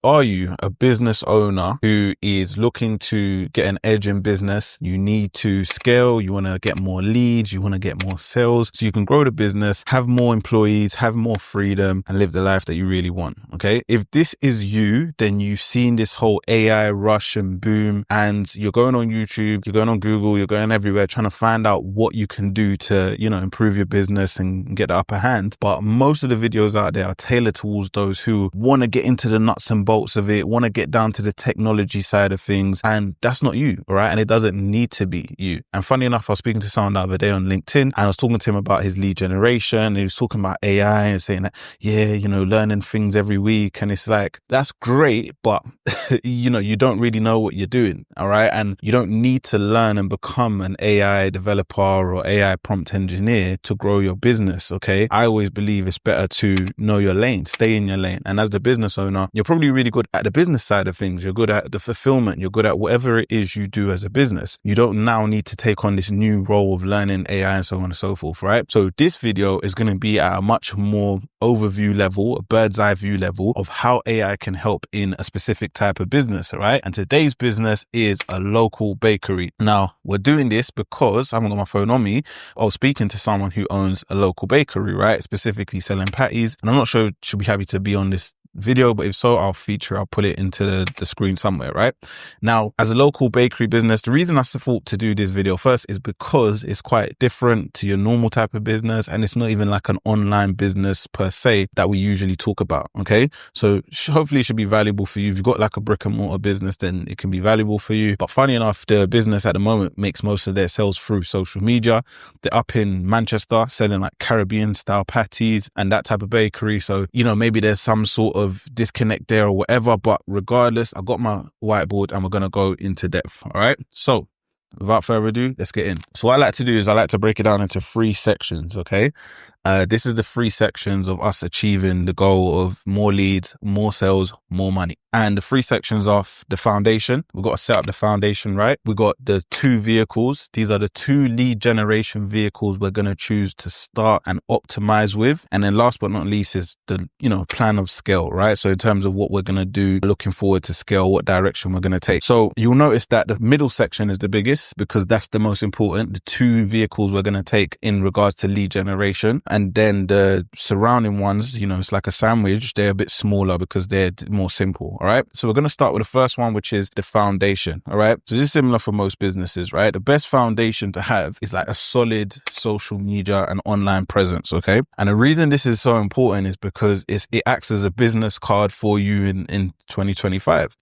Are you a business owner who is looking to get an edge in business? You need to scale, you want to get more leads, you want to get more sales so you can grow the business, have more employees, have more freedom and live the life that you really want. Okay. If this is you, then you've seen this whole AI rush and boom, and you're going on YouTube, you're going on Google, you're going everywhere trying to find out what you can do to, improve your business and get the upper hand. But most of the videos out there are tailored towards those who want to get into the nuts and bolts of it, want to get down to the technology side of things, and that's not you, all right? And it doesn't need to be you. And funny enough, I was speaking to someone the other day on LinkedIn, and I was talking to him about his lead generation, and he was talking about AI and saying that, learning things every week, and it's like, that's great, but you don't really know what you're doing, all right? And you don't need to learn and become an AI developer or AI prompt engineer to grow your business, okay? I always believe it's better to know your lane, stay in your lane. And as the business owner, you're probably really good at the business side of things. You're good at the fulfillment. You're good at whatever it is you do as a business. You don't now need to take on this new role of learning AI and so on and so forth, right? So this video is going to be at a much more overview level, a bird's eye view level of how AI can help in a specific type of business, all right? And today's business is a local bakery. Now, we're doing this because I haven't got my phone on me. I was speaking to someone who owns a local bakery, right? Specifically selling patties. And I'm not sure she'll be happy to be on this video, but if so, I'll put it into the screen somewhere, right? Now, as a local bakery business, the reason I thought to do this video first is because it's quite different to your normal type of business, and it's not even like an online business per se that we usually talk about, okay? So hopefully it should be valuable for you. If you've got like a brick and mortar business, then it can be valuable for you. But funny enough, the business at the moment makes most of their sales through social media. They're up in Manchester selling like Caribbean style patties and that type of bakery. So, maybe there's some sort of disconnect there or whatever, but regardless, I got my whiteboard and we're going to go into depth. All right. So without further ado, let's get in. So what I like to do is I like to break it down into 3 sections. Okay. This is the 3 sections of us achieving the goal of more leads, more sales, more money. And the 3 sections are the foundation. We've got to set up the foundation, right? We got the 2 vehicles. These are the 2 lead generation vehicles we're going to choose to start and optimize with. And then last but not least is the, plan of scale, right? So in terms of what we're going to do, looking forward to scale, what direction we're going to take. So you'll notice that the middle section is the biggest because that's the most important. The 2 vehicles we're going to take in regards to lead generation. And then the surrounding ones, it's like a sandwich. They're a bit smaller because they're more simple. All right. So we're going to start with the first one, which is the foundation. All right. So this is similar for most businesses, right? The best foundation to have is like a solid social media and online presence. Okay. And the reason this is so important is because it acts as a business card for you in 2025.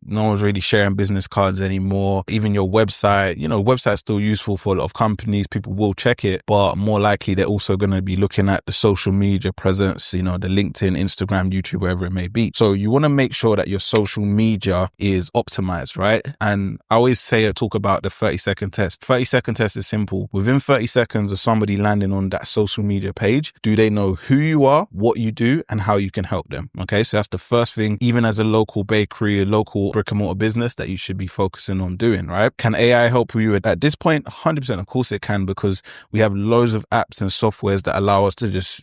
No one's really sharing business cards anymore. Even your website, website's still useful for a lot of companies. People will check it, but more likely they're also going to be looking at the social media presence, the LinkedIn, Instagram, YouTube, wherever it may be. So you want to make sure that your social media is optimized, right? And I always talk about the 30-second test. 30-second test is simple. Within 30 seconds of somebody landing on that social media page, do they know who you are, what you do, and how you can help them? Okay. So that's the first thing, even as a local bakery, a local brick and mortar business, that you should be focusing on doing, right? Can AI help you at this point? 100%. Of course it can, because we have loads of apps and softwares that allow us to just,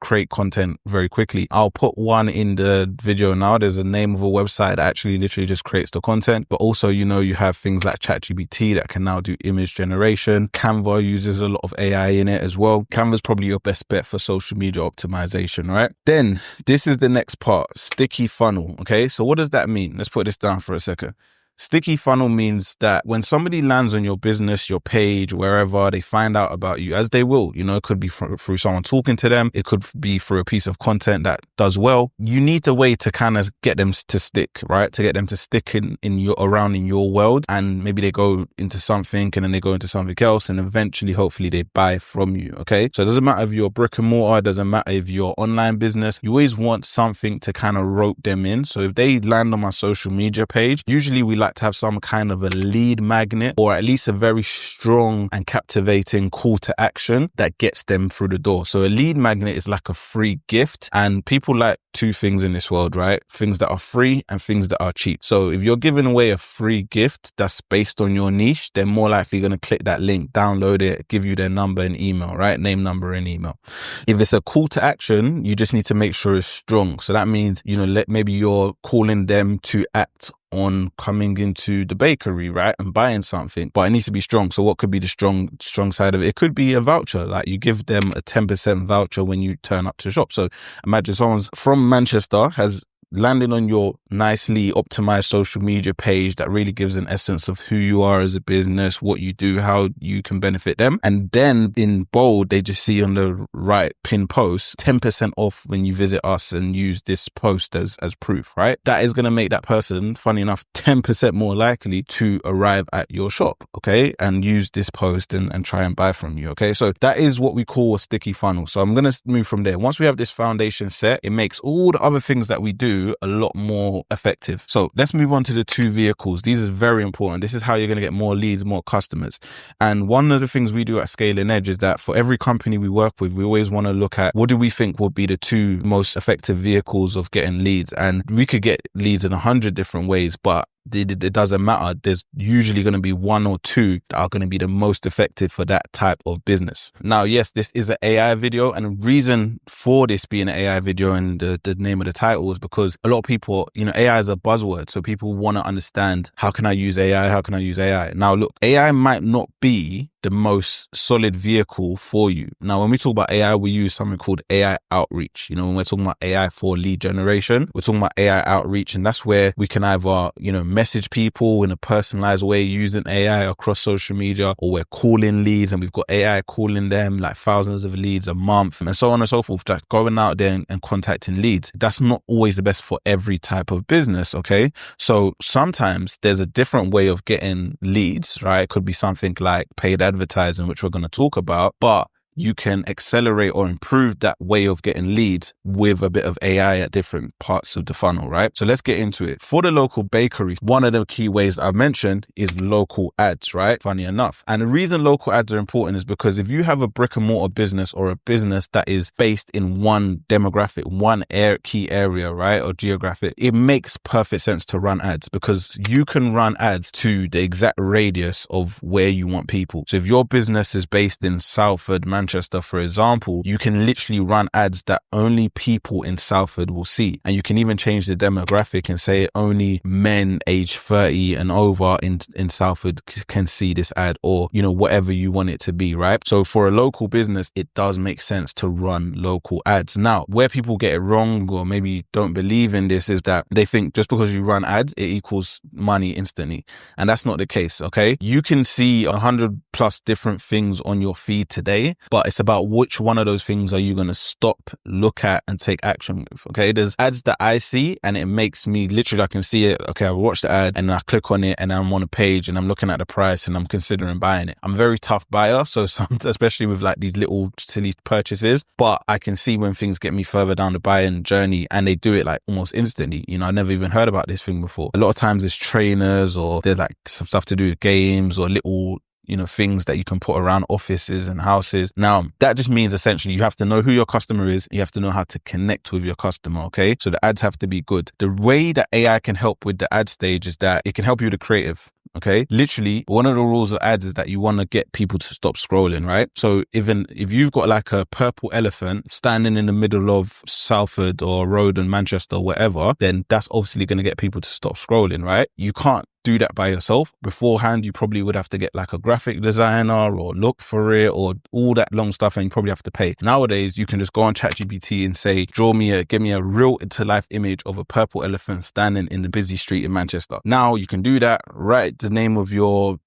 create content very quickly. I'll put one in the video now. There's a name of a website that actually literally just creates the content, but also, you have things like ChatGPT that can now do image generation. Canva uses a lot of AI in it as well. Canva's probably your best bet for social media optimization, right? Then this is the next part, sticky funnel. Okay. So what does that mean? Let's put this down for a second. Sticky funnel means that when somebody lands on your business, your page, wherever, they find out about you, as they will, it could be through someone talking to them. It could be through a piece of content that does well. You need a way to kind of get them to stick, right? To get them to stick in your world, and maybe they go into something and then they go into something else, and eventually, hopefully they buy from you. Okay. So it doesn't matter if you're brick and mortar, it doesn't matter if you're online business, you always want something to kind of rope them in. So if they land on my social media page, usually we like to have some kind of a lead magnet, or at least a very strong and captivating call to action that gets them through the door. So a lead magnet is like a free gift, and people like two things in this world, right? Things that are free and things that are cheap. So if you're giving away a free gift that's based on your niche, they're more likely going to click that link, download it, give you their number and email, right? Name, number and email. If it's a call to action, you just need to make sure it's strong. So that means, maybe you're calling them to act on coming into the bakery, right, and buying something, but it needs to be strong. So what could be the strong side of it? It could be a voucher, like you give them a 10% voucher when you turn up to shop. So imagine someone's from Manchester has landing on your nicely optimized social media page that really gives an essence of who you are as a business, what you do, how you can benefit them. And then in bold, they just see on the right pin post, 10% off when you visit us and use this post as proof, right? That is going to make that person, funny enough, 10% more likely to arrive at your shop, okay? And use this post and try and buy from you, okay? So that is what we call a sticky funnel. So I'm going to move from there. Once we have this foundation set, it makes all the other things that we do a lot more effective. So let's move on to the two vehicles. These is very important. This is how you're going to get more leads, more customers. And one of the things we do at Scaling Edge is that for every company we work with, we always want to look at what do we think will be the two most effective vehicles of getting leads. And we could get leads in 100 different ways, but it doesn't matter. There's usually going to be one or two that are going to be the most effective for that type of business. Now, yes, this is an AI video, and the reason for this being an AI video and the name of the title is because a lot of people, AI is a buzzword. So people want to understand, how can I use AI? How can I use AI? Now, look, AI might not be the most solid vehicle for you. Now, when we talk about AI, we use something called AI outreach. When we're talking about AI for lead generation, we're talking about AI outreach, and that's where we can either, message people in a personalized way using AI across social media, or we're calling leads and we've got AI calling them like thousands of leads a month and so on and so forth, like going out there and contacting leads. That's not always the best for every type of business, okay? So sometimes there's a different way of getting leads, right? It could be something like paid advertising, which we're going to talk about, but you can accelerate or improve that way of getting leads with a bit of AI at different parts of the funnel, right? So let's get into it. For the local bakery, one of the key ways that I've mentioned is local ads, right? Funny enough. And the reason local ads are important is because if you have a brick and mortar business or a business that is based in one demographic, one key area, right? Or geographic, it makes perfect sense to run ads because you can run ads to the exact radius of where you want people. So if your business is based in Salford, Manchester, for example, you can literally run ads that only people in Salford will see. And you can even change the demographic and say only men age 30 and over in Salford can see this ad, or, whatever you want it to be, right? So for a local business, it does make sense to run local ads. Now, where people get it wrong or maybe don't believe in this is that they think just because you run ads, it equals money instantly. And that's not the case, okay? You can see 100 plus different things on your feed today, but it's about which one of those things are you going to stop, look at and take action with, okay? There's ads that I see and it makes me literally, I can see it, okay, I watch the ad and I click on it and I'm on a page and I'm looking at the price and I'm considering buying it. I'm a very tough buyer, so especially with like these little silly purchases, but I can see when things get me further down the buying journey and they do it like almost instantly. I never even heard about this thing before. A lot of times it's trainers or there's like some stuff to do with games or little things that you can put around offices and houses. Now, that just means essentially you have to know who your customer is. You have to know how to connect with your customer, okay? So the ads have to be good. The way that AI can help with the ad stage is that it can help you with the creative. Okay. Literally, one of the rules of ads is that you want to get people to stop scrolling, right? So even if you've got like a purple elephant standing in the middle of Salford or road in Manchester or whatever, then that's obviously going to get people to stop scrolling, right? You can't do that by yourself. Beforehand, you probably would have to get like a graphic designer or look for it or all that long stuff, and you probably have to pay. Nowadays, you can just go on ChatGPT and say, give me a real to life image of a purple elephant standing in the busy street in Manchester. Now you can do that, write the name of your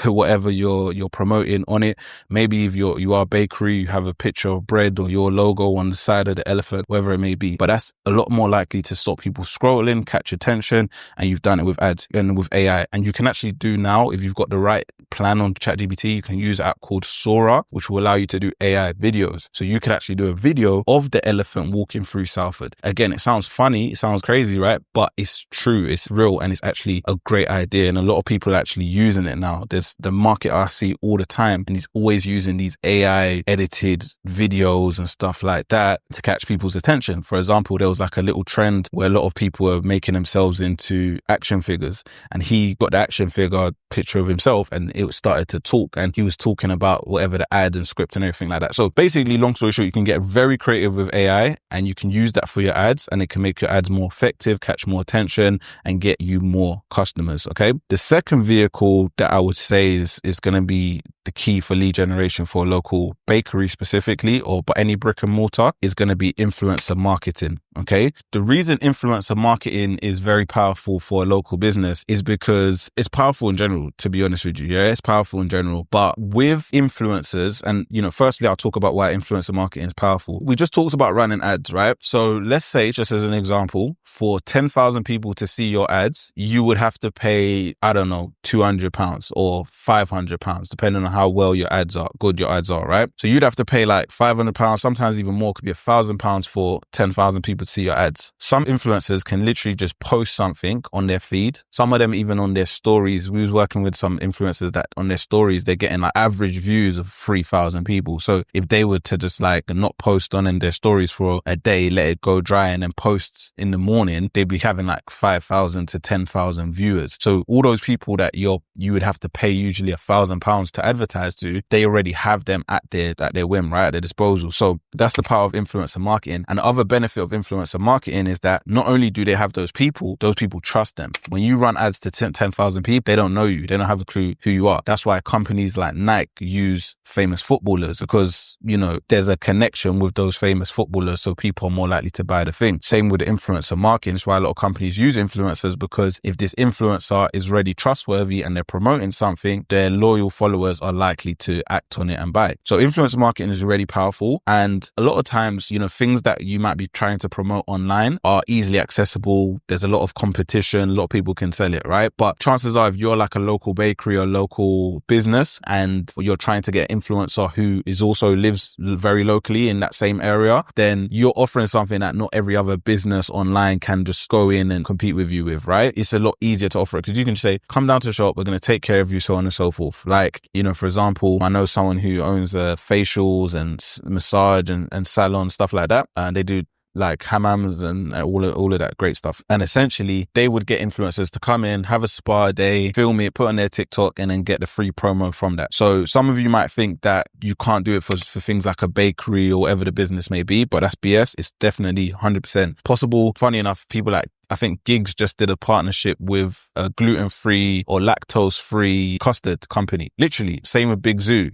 whatever you're promoting on it. Maybe if you are a bakery, you have a picture of bread or your logo on the side of the elephant, whatever it may be. But that's a lot more likely to stop people scrolling, catch attention, and you've done it with ads and with AI. And you can actually do now, if you've got the right plan on ChatGPT, you can use an app called Sora, which will allow you to do AI videos. So you could actually do a video of the elephant walking through Salford. Again, it sounds funny, it sounds crazy, right? But it's true, it's real, and it's actually a great idea. And a lot of people are actually using it now. There's the market I see all the time, and he's always using these AI edited videos and stuff like that to catch people's attention. For example, there was like a little trend where a lot of people were making themselves into action figures, and he got the action figure picture of himself and it started to talk, and he was talking about whatever the ad and script and everything like that. So basically, long story short, you can get very creative with AI and you can use that for your ads, and it can make your ads more effective, catch more attention, and get you more customers. Okay. The second vehicle that I would say is going to be the key for lead generation for a local bakery specifically, or but any brick and mortar, is going to be influencer marketing. Okay. The reason influencer marketing is very powerful for a local business is because it's powerful in general, to be honest with you. Yeah, it's powerful in general. But with influencers, and firstly, I'll talk about why influencer marketing is powerful. We just talked about running ads, right? So let's say, just as an example, for 10,000 people to see your ads, you would have to pay, I don't know, £200 or £500, depending on how well your ads are, good your ads are, right? So you'd have to pay like £500, sometimes even more, could be £1,000 for 10,000 people to see your ads. Some influencers can literally just post something on their feed. Some of them even on their stories. We was working with some influencers that on their stories, they're getting like average views of 3,000 people. So if they were to just like not post on in their stories for a day, let it go dry and then post in the morning, they'd be having like 5,000 to 10,000 viewers. So all those people that you would have to pay usually £1,000 to advertise to, they already have them at their whim, right? At their disposal. So that's the power of influencer marketing. And the other benefit of influencer marketing is that not only do they have those people trust them. When you run ads to 10,000 people, they don't know you. They don't have a clue who you are. That's why companies like Nike use famous footballers, because, there's a connection with those famous footballers. So people are more likely to buy the thing. Same with the influencer marketing. That's why a lot of companies use influencers, because if this influencer is really trustworthy and they're promoting something, their loyal followers are likely to act on it and buy. So influencer marketing is really powerful. And a lot of times, things that you might be trying to promote online are easily accessible. There's a lot of competition. A lot of people can sell it, right? But chances are, if you're like a local bakery or local business and you're trying to get an influencer who is also lives very locally in that same area, then you're offering something that not every other business online can just go in and compete with you with, right? It's a lot easier to offer it because you can just say, come down to the shop, we're going to take care of you, so on and so forth. Like, for example, I know someone who owns facials and massage and salon, stuff like that. And they do like hammams and all of that great stuff. And essentially, they would get influencers to come in, have a spa day, film it, put on their TikTok, and then get the free promo from that. So some of you might think that you can't do it for things like a bakery or whatever the business may be, but that's BS. It's definitely 100% possible. Funny enough, people like, I think Gigs just did a partnership with a gluten-free or lactose-free custard company. Literally, same with Big Zoo,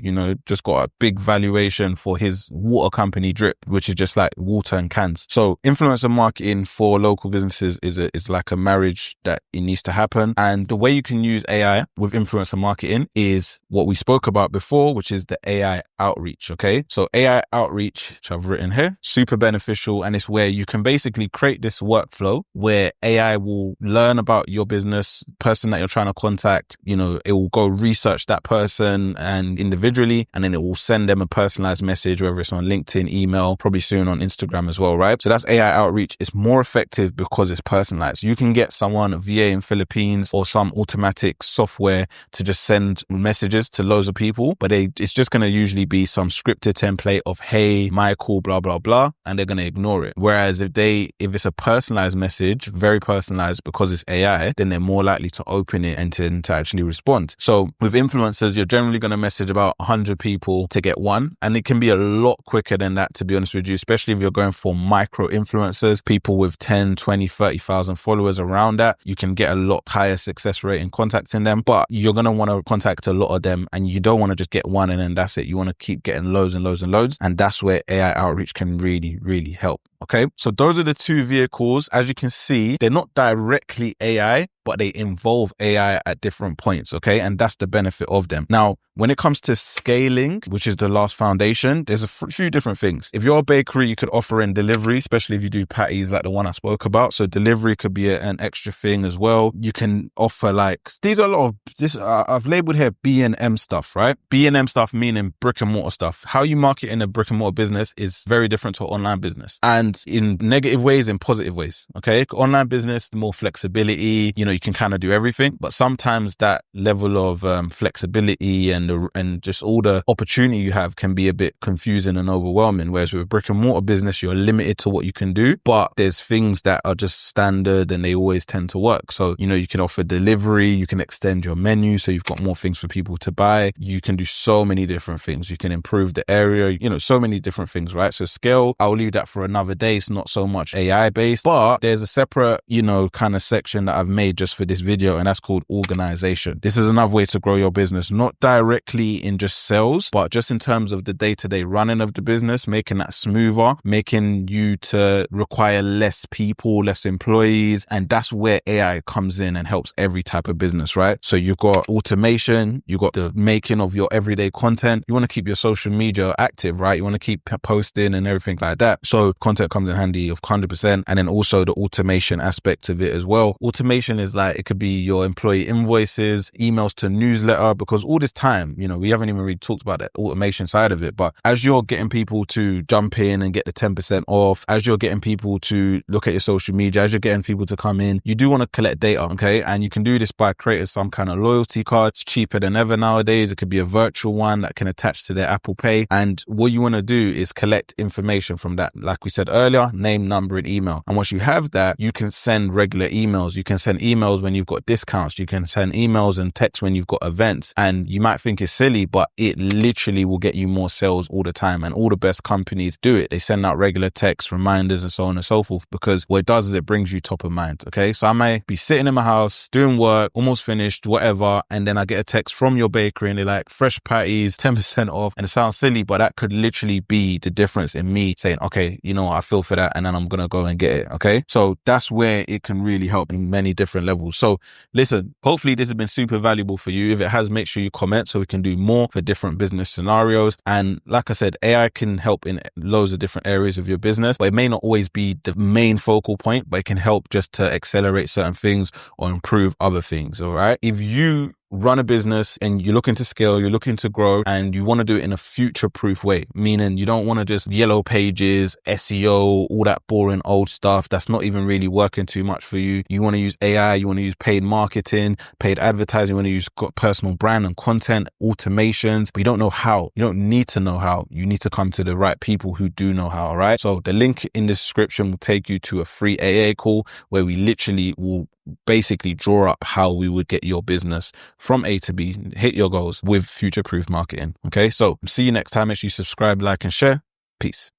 just got a big valuation for his water company Drip, which is just like water in cans. So influencer marketing for local businesses is like a marriage that it needs to happen. And the way you can use AI with influencer marketing is what we spoke about before, which is the AI outreach. Okay. So AI outreach, which I've written here, super beneficial. And it's where you can basically create this workflow where AI will learn about your business, person that you're trying to contact. It will go research that person and individually, and then it will send them a personalized message, whether it's on LinkedIn, email, probably soon on Instagram as well, right? So that's AI outreach. It's more effective because it's personalized. You can get someone, a VA in Philippines or some automatic software to just send messages to loads of people, but it's just going to usually be some scripted template of, hey, Michael, blah, blah, blah, and they're going to ignore it. Whereas if it's a personalized message, very personalized, because it's AI, then they're more likely to open it and to actually respond. So with influencers, you're generally going to message about 100 people to get one. And it can be a lot quicker than that, to be honest with you, especially if you're going for micro influencers, people with 10, 20, 30,000 followers around that. You can get a lot higher success rate in contacting them, but you're going to want to contact a lot of them, and you don't want to just get one and then that's it. You want to keep getting loads and loads and loads. And that's where AI outreach can really, really help. Okay, so those are the two vehicles. As you can see, they're not directly AI, but they involve AI at different points, okay? And that's the benefit of them. Now, when it comes to scaling, which is the last foundation, there's a few different things. If you're a bakery, you could offer in delivery, especially if you do patties like the one I spoke about. So delivery could be an extra thing as well. You can offer these are a lot of this, I've labeled here B&M stuff, right? B&M stuff meaning brick and mortar stuff. How you market in a brick and mortar business is very different to online business, and in negative ways, in positive ways, okay? Online business, the more flexibility, you can kind of do everything, but sometimes that level of flexibility and just all the opportunity you have can be a bit confusing and overwhelming. Whereas with a brick and mortar business, you're limited to what you can do, but there's things that are just standard and they always tend to work. So, you can offer delivery, you can extend your menu so you've got more things for people to buy. You can do so many different things. You can improve the area, so many different things, right? So scale, I'll leave that for another day. It's not so much AI based, but there's a separate, kind of section that I've made just for this video, and that's called organization. This is another way to grow your business, not directly in just sales, but just in terms of the day-to-day running of the business, making that smoother, making you to require less people, less employees. And that's where AI comes in and helps every type of business, right? So you've got automation, you've got the making of your everyday content. You want to keep your social media active, right? You want to keep posting and everything like that. So content comes in handy of 100%. And then also the automation aspect of it as well. Automation is it could be your employee invoices, emails to newsletter, because all this time, we haven't even really talked about the automation side of it. But as you're getting people to jump in and get the 10% off, as you're getting people to look at your social media, as you're getting people to come in, you do want to collect data, okay? And you can do this by creating some kind of loyalty card. It's cheaper than ever nowadays. It could be a virtual one that can attach to their Apple Pay. And what you want to do is collect information from that. Like we said earlier, name, number, and email. And once you have that, you can send regular emails. You can send emails when you've got discounts. You can send emails and text when you've got events. And you might think it's silly, but it literally will get you more sales all the time. And all the best companies do it. They send out regular texts, reminders, and so on and so forth, because what it does is it brings you top of mind. Okay. So I may be sitting in my house doing work, almost finished, whatever. And then I get a text from your bakery and they're like, fresh patties, 10% off. And it sounds silly, but that could literally be the difference in me saying, okay, I feel for that. And then I'm going to go and get it. Okay. So that's where it can really help in many different levels. So listen, hopefully this has been super valuable for you. If it has, make sure you comment so we can do more for different business scenarios. And like I said, AI can help in loads of different areas of your business, but it may not always be the main focal point, but it can help just to accelerate certain things or improve other things. All right. If you run a business and you're looking to scale, you're looking to grow, and you want to do it in a future-proof way, meaning you don't want to just yellow pages, SEO, all that boring old stuff that's not even really working too much for you. You want to use AI, you want to use paid marketing, paid advertising, you want to use personal brand and content, automations, but you don't know how. You don't need to know how. You need to come to the right people who do know how, all right? So the link in the description will take you to a free AA call where we literally will basically draw up how we would get your business from A to B, hit your goals with future-proof marketing. Okay, so see you next time. Make sure you subscribe, like, and share. Peace.